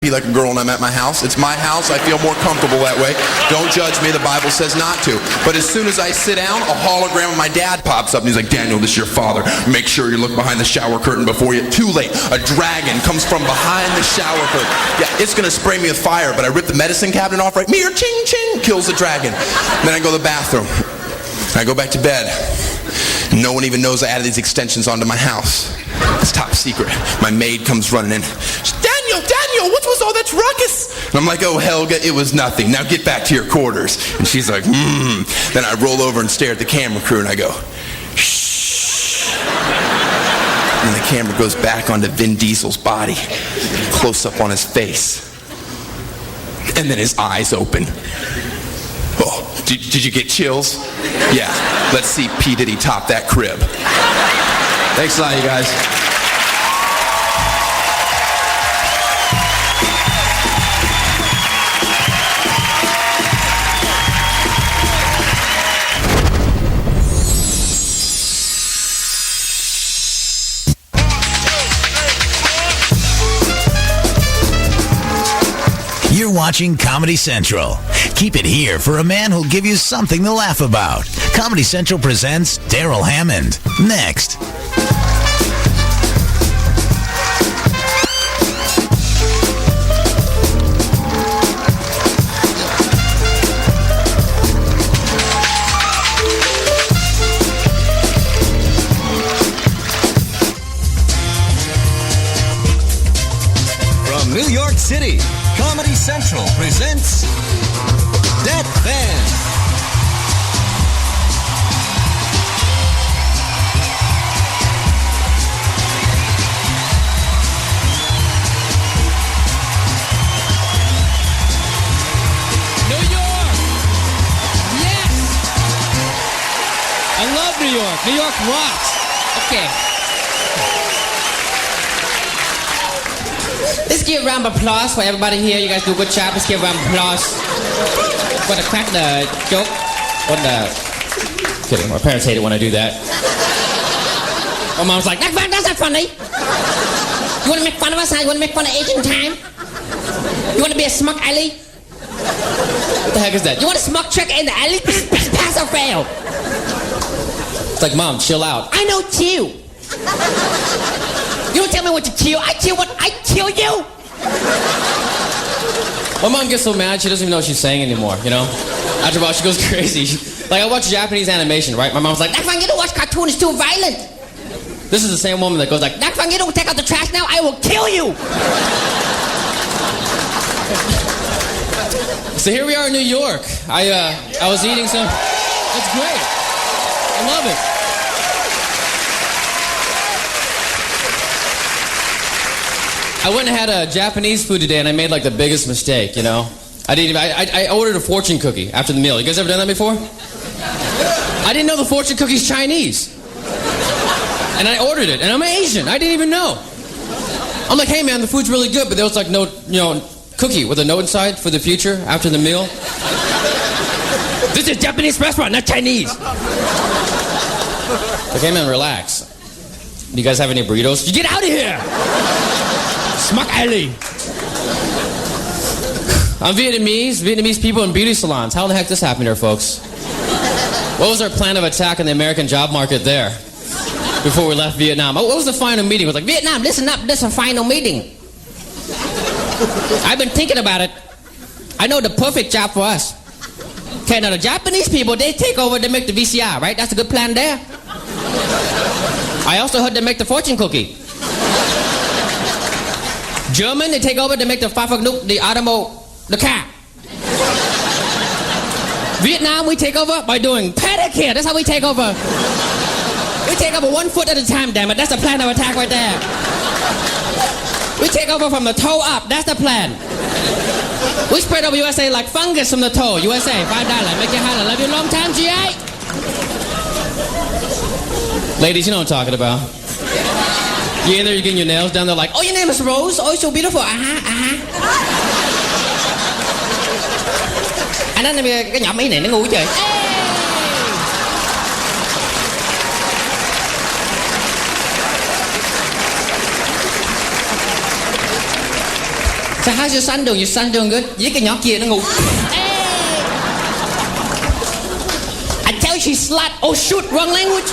be like a girl when I'm at my house. It's my house. I feel more comfortable that way. Don't judge me. The Bible says not to. But as soon as I sit down, a hologram of my dad pops up and he's like, Daniel, this is your father. Make sure you look behind the shower curtain before you... Too late. A dragon comes from behind the shower curtain. Yeah, it's going to spray me with fire, but I rip the medicine cabinet off right. Mirror, ching, ching, kills the dragon. Then I go to the bathroom. I go back to bed. No one even knows I added these extensions onto my house. It's top secret. My maid comes running in. Daniel, what was all that ruckus? And I'm like, oh, Helga, it was nothing. Now get back to your quarters. And she's like, Then I roll over and stare at the camera crew and I go, shh. And the camera goes back onto Vin Diesel's body, close up on his face. And then his eyes open. Oh, did you get chills? Yeah, let's see P. Diddy top that crib. Thanks a lot, you guys. You're watching Comedy Central. Keep it here for a man who'll give you something to laugh about. Comedy Central presents Daryl Hammond. Next. From New York City, Comedy Central presents Death Band. New York! Yes! I love New York. New York rocks. Okay. Let's give a round of applause for everybody here. You guys do a good job. Let's give a round of applause for the crack the joke. Kidding. My parents hate it when I do that. My mom's like, that's not funny. You want to make fun of us? Huh? You want to make fun of Asian time? You want to be a smug alley? What the heck is that? You want a smug trick in the alley? Pass or fail. It's like, Mom, chill out. I know too. You don't tell me what to kill. I kill what? I kill you? My mom gets so mad she doesn't even know what she's saying anymore, you know? After a while, she goes crazy. Like, I watch Japanese animation, right? My mom's like, you don't watch cartoon, it's too violent. This is the same woman that goes like, you don't take out the trash now, I will kill you. So here we are in New York. I was eating some... It's great. I love it. I went and had a Japanese food today and I made like the biggest mistake, you know? I ordered a fortune cookie after the meal. You guys ever done that before? I didn't know the fortune cookie's Chinese. And I ordered it and I'm Asian. I didn't even know. I'm like, hey man, the food's really good, but there was like no, cookie with a note inside for the future after the meal. This is a Japanese restaurant, not Chinese. Okay man, relax. Do you guys have any burritos? You get out of here! Smuck alley. I'm Vietnamese people in beauty salons. How the heck this happened here, folks? What was our plan of attack on the American job market there before we left Vietnam? What was the final meeting? It was like, Vietnam, listen up, this is a final meeting. I've been thinking about it. I know the perfect job for us. Okay, now the Japanese people, they take over, they make the VCR, right? That's a good plan there. I also heard they make the fortune cookie. German, they take over, they make the Fahrvergnügen, the car. Vietnam, we take over by doing pedicure. That's how we take over. We take over 1 foot at a time, damn it. That's the plan of attack right there. We take over from the toe up. That's the plan. We spread over USA like fungus from the toe. USA, $5. Make you holler. Love you a long time, GI. Ladies, you know what I'm talking about. You in there, you're getting your nails done. They're like, oh, your name is Rose? Oh, you're so beautiful. Anh nói cái nhỏ Mỹ này nó ngu trời. So how's your son doing? Your son doing good? Với cái nhỏ kia nó ngủ. Hey! I tell you she's slut. Oh shoot, wrong language.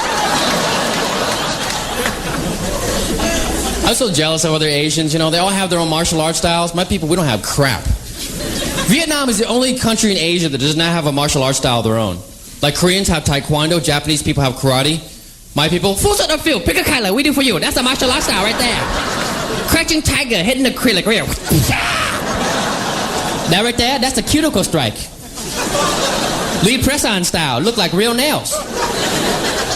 I'm so jealous of other Asians, you know, they all have their own martial arts styles. My people, we don't have crap. Vietnam is the only country in Asia that does not have a martial arts style of their own. Like Koreans have Taekwondo, Japanese people have karate. My people, full set of field, pick a color, we do for you. That's a martial arts style right there. Crouching tiger, hitting the acrylic, right here. That right there, that's the cuticle strike. Lee press-on style, look like real nails.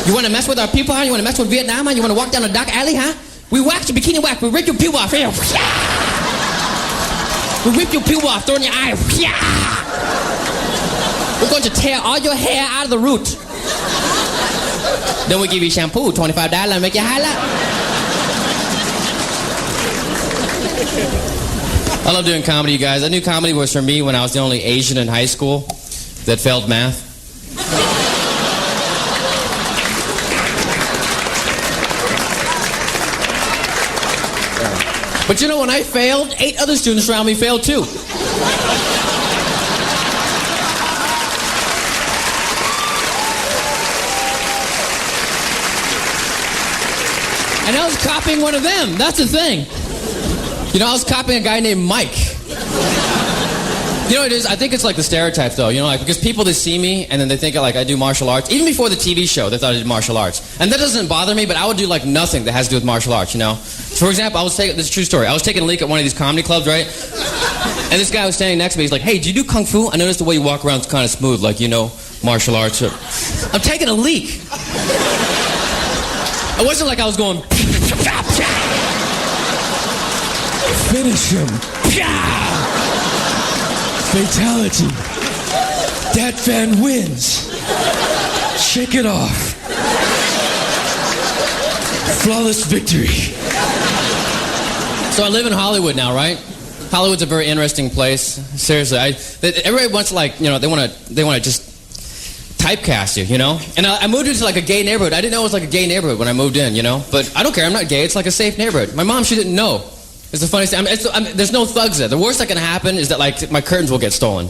You want to mess with our people, huh? You want to mess with Vietnam, huh? You want to walk down a dark alley, huh? We wax your bikini wax. We rip your peel off. We rip your peel off, throw in your eye. We're going to tear all your hair out of the root. Then we give you shampoo, $25, and make you highlight. I love doing comedy, you guys. I knew comedy was for me when I was the only Asian in high school that failed math. But you know, when I failed, 8 other students around me failed too. And I was copying one of them. That's the thing. You know, I was copying a guy named Mike. You know what it is? I think it's like the stereotype, though. You know, like, because people that see me and then they think like I do martial arts. Even before the TV show, they thought I did martial arts. And that doesn't bother me, but I would do like nothing that has to do with martial arts, you know? For example, this is a true story. I was taking a leak at one of these comedy clubs, right? And this guy was standing next to me. He's like, hey, do you do kung fu? I noticed the way you walk around is kind of smooth, like, you know, martial arts. I'm taking a leak. It wasn't like I was going... Finish him. Fatality. Dat Van wins. Shake it off. Flawless victory. So I live in Hollywood now, right? Hollywood's a very interesting place. Seriously, everybody wants to, like, you know, they want to just typecast you, you know? And I moved into like a gay neighborhood. I didn't know it was like a gay neighborhood when I moved in, you know? But I don't care. I'm not gay. It's like a safe neighborhood. My mom, she didn't know. It's the funniest thing. There's no thugs there. The worst that can happen is that, like, my curtains will get stolen.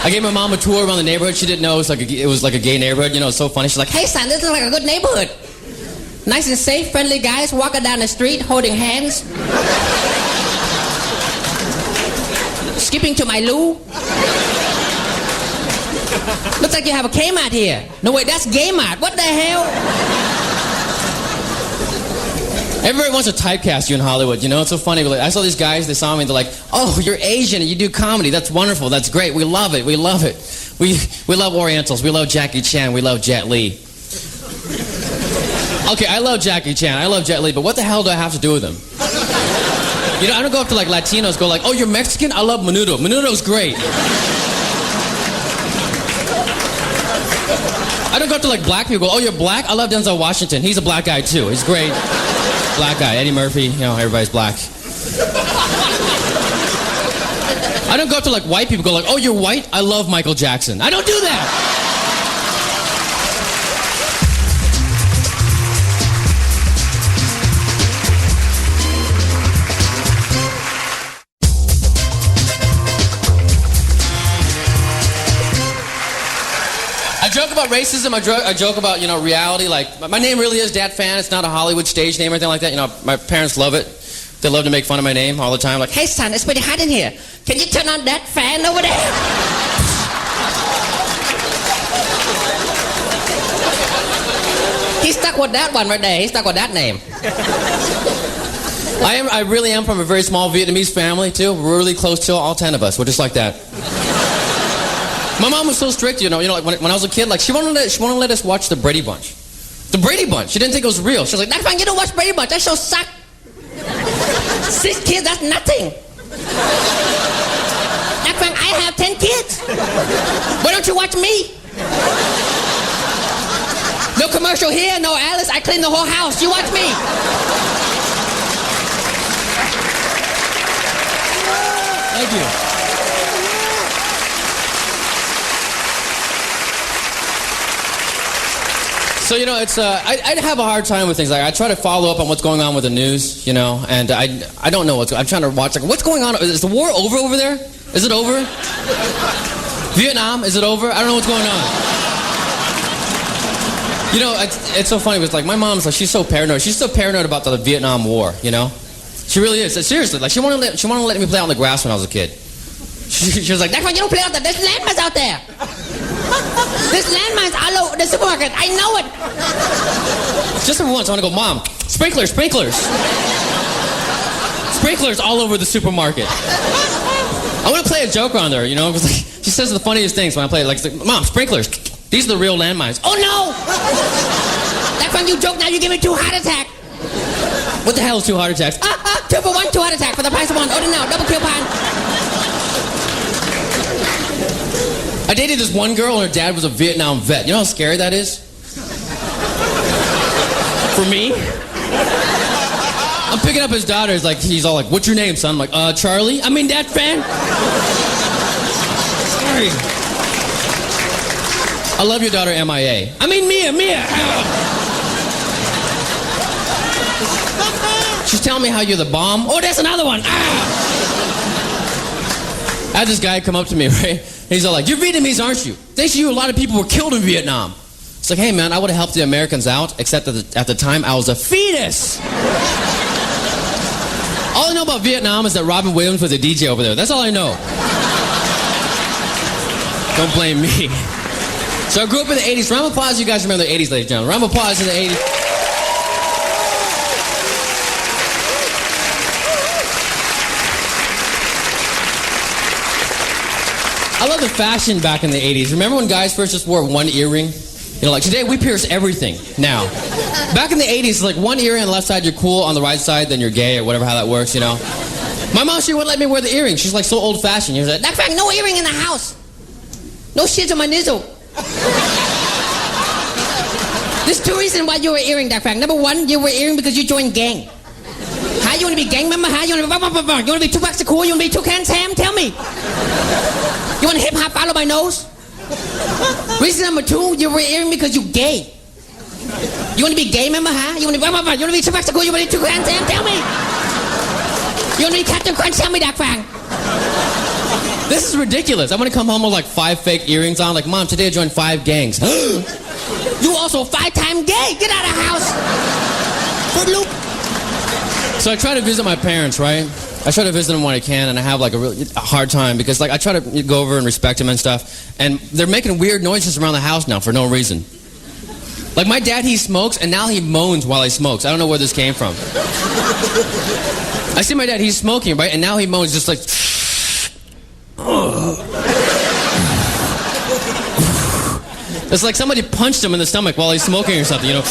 I gave my mom a tour around the neighborhood. She didn't know it was like a gay neighborhood. You know, it's so funny. She's like, hey, son, this is like a good neighborhood. Nice and safe, friendly guys walking down the street, holding hands. Skipping to my loo. Looks like you have a Kmart here. No, wait, that's Gaymart. What the hell? Everybody wants to typecast you in Hollywood, you know? It's so funny. I saw these guys, they saw me, and they're like, oh, you're Asian and you do comedy. That's wonderful. That's great. We love it. We love it. We love Orientals. We love Jackie Chan. We love Jet Li. Okay, I love Jackie Chan. I love Jet Li, but what the hell do I have to do with him? You know, I don't go up to like Latinos, go like, oh, you're Mexican? I love Menudo. Menudo's great. I don't go up to like black people, go, oh, you're black? I love Denzel Washington. He's a black guy too. He's great. Black guy. Eddie Murphy, you know, everybody's black. I don't go up to like white people, go like, oh, you're white? I love Michael Jackson. I don't do that. I joke about racism. I joke about, you know, reality. Like, my name really is Dat Fan. It's not a Hollywood stage name or anything like that. You know, my parents love it. They love to make fun of my name all the time. Like, hey, son, it's pretty hot in here. Can you turn on that fan over there? He's stuck with that one right there. He's stuck with that name. I really am from a very small Vietnamese family, too. We're really close to all 10 of us. We're just like that. My mom was so strict, you know, like when I was a kid, like she wouldn't let us watch the Brady Bunch. The Brady Bunch. She didn't think it was real. She was like, that's fine, you don't watch Brady Bunch. That show sucked. 6 kids, that's nothing. That's fine, I have 10 kids. Why don't you watch me? No commercial here, no Alice. I clean the whole house. You watch me. Thank you. So, you know, it's I have a hard time with things. Like, I try to follow up on what's going on with the news, you know, and I don't know I'm trying to watch, like, what's going on? Is the war over there? Is it over? Vietnam, is it over? I don't know what's going on. You know, it's so funny, because, like, my mom's, like, she's so paranoid. She's so paranoid about the Vietnam War, you know? She really is. Seriously, like, she wanted to let me play out on the grass when I was a kid. She was like, that's why you don't play out there. There's landmines out there. There's landmines all over the supermarket. I know it. Just every once, I want to go, Mom, sprinklers. Sprinklers all over the supermarket. I want to play a joke on her, you know, because, like, she says the funniest things when I play it. Like, Mom, sprinklers. These are the real landmines. Oh, no! That's when you joke, now you give me 2 heart attacks. What the hell is 2 heart attacks? 2 for 1, 2 heart attack for the price of 1. Order now, double coupon. I dated this one girl and her dad was a Vietnam vet. You know how scary that is? For me? I'm picking up his daughter. He's all like, what's your name, son? I'm like, Charlie? I mean, that fan? Scary. I love your daughter, MIA. I mean, Mia. She's telling me how you're the bomb. Oh, that's another one. I had this guy come up to me, right? And he's all like, you're Vietnamese, aren't you? Thanks to you, a lot of people were killed in Vietnam. It's like, hey, man, I would have helped the Americans out, except that at the time, I was a fetus. All I know about Vietnam is that Robin Williams was a DJ over there. That's all I know. Don't blame me. So I grew up in the 80s. Round of applause, you guys remember the 80s, ladies and gentlemen. Round of applause in the 80s. I love the fashion back in the 80s. Remember when guys first just wore 1 earring? You know, like today we pierce everything now. Back in the 80s, like 1 earring on the left side, you're cool. On the right side, then you're gay or whatever, how that works, you know. My mom, she wouldn't let me wear the earring. She's like so old fashioned. She's like, that's right, no earring in the house. No shit on my nizzle. There's 2 reasons why you wear earring, Dr. Frank. Number 1, you wear earring because you joined gang. How you want to be gang member? How you want to be 2 bucks a cool? You want to be 2 cans Sam? Tell me. You want to hip hop follow my nose? Reason number 2, you wear earring because you gay. You want to be gay member? Huh? You want to be 2 bucks a cool? You want to be 2 cans Sam? Tell me. You want to be Captain Crunch? Tell me, Dr. Frank. This is ridiculous. I'm going to come home with like 5 fake earrings on. Like, Mom, today I joined 5 gangs. You also 5-time gay. Get out of the house. Fruit Loop. So I try to visit my parents, right? I try to visit them when I can, and I have like a hard time because like I try to go over and respect them and stuff, and they're making weird noises around the house now for no reason. Like my dad, he smokes, and now he moans while he smokes. I don't know where this came from. I see my dad, he's smoking, right? And now he moans just like... It's like somebody punched him in the stomach while he's smoking or something, you know?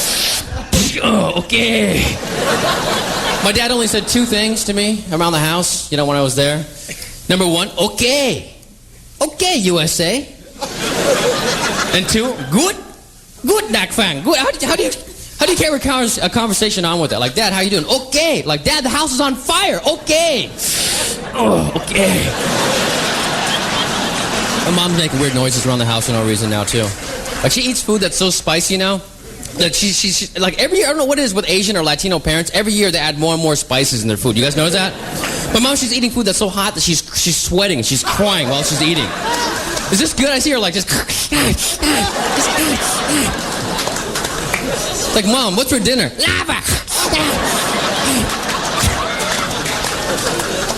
Oh, okay. My dad only said 2 things to me around the house, you know, when I was there. Number 1, okay. Okay, USA. And 2, good. Good, Dak Fang. Good. How do you carry a conversation on with that? Like, Dad, how you doing? Okay. Like, Dad, the house is on fire. Okay. Oh, okay. My mom's making weird noises around the house for no reason now, too. Like, she eats food that's so spicy now. Like she like every year, I don't know what it is with Asian or Latino parents, every year they add more and more spices in their food. You guys notice that? My mom, she's eating food that's so hot that she's sweating and she's crying while she's eating. Is this good? I see her like just like, Mom, what's for dinner? Lava.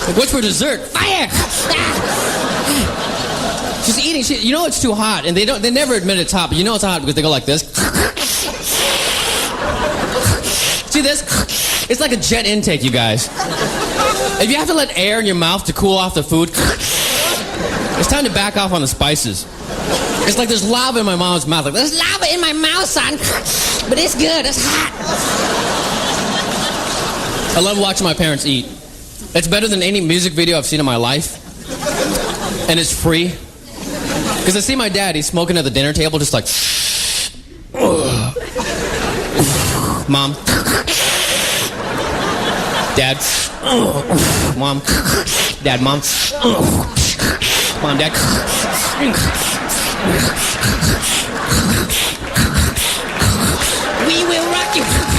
Like, what's for dessert? Fire. She's eating. You know it's too hot, and they never admit it's hot, but you know it's hot because they go like this. See this? It's like a jet intake, you guys. If you have to let air in your mouth to cool off the food, it's time to back off on the spices. It's like there's lava in my mom's mouth. Like, there's lava in my mouth, son. But it's good. It's hot. I love watching my parents eat. It's better than any music video I've seen in my life. And it's free. Because I see my dad, he's smoking at the dinner table just like... Mom. Dad. Mom. Dad, Mom. Mom, Dad. We will rock you.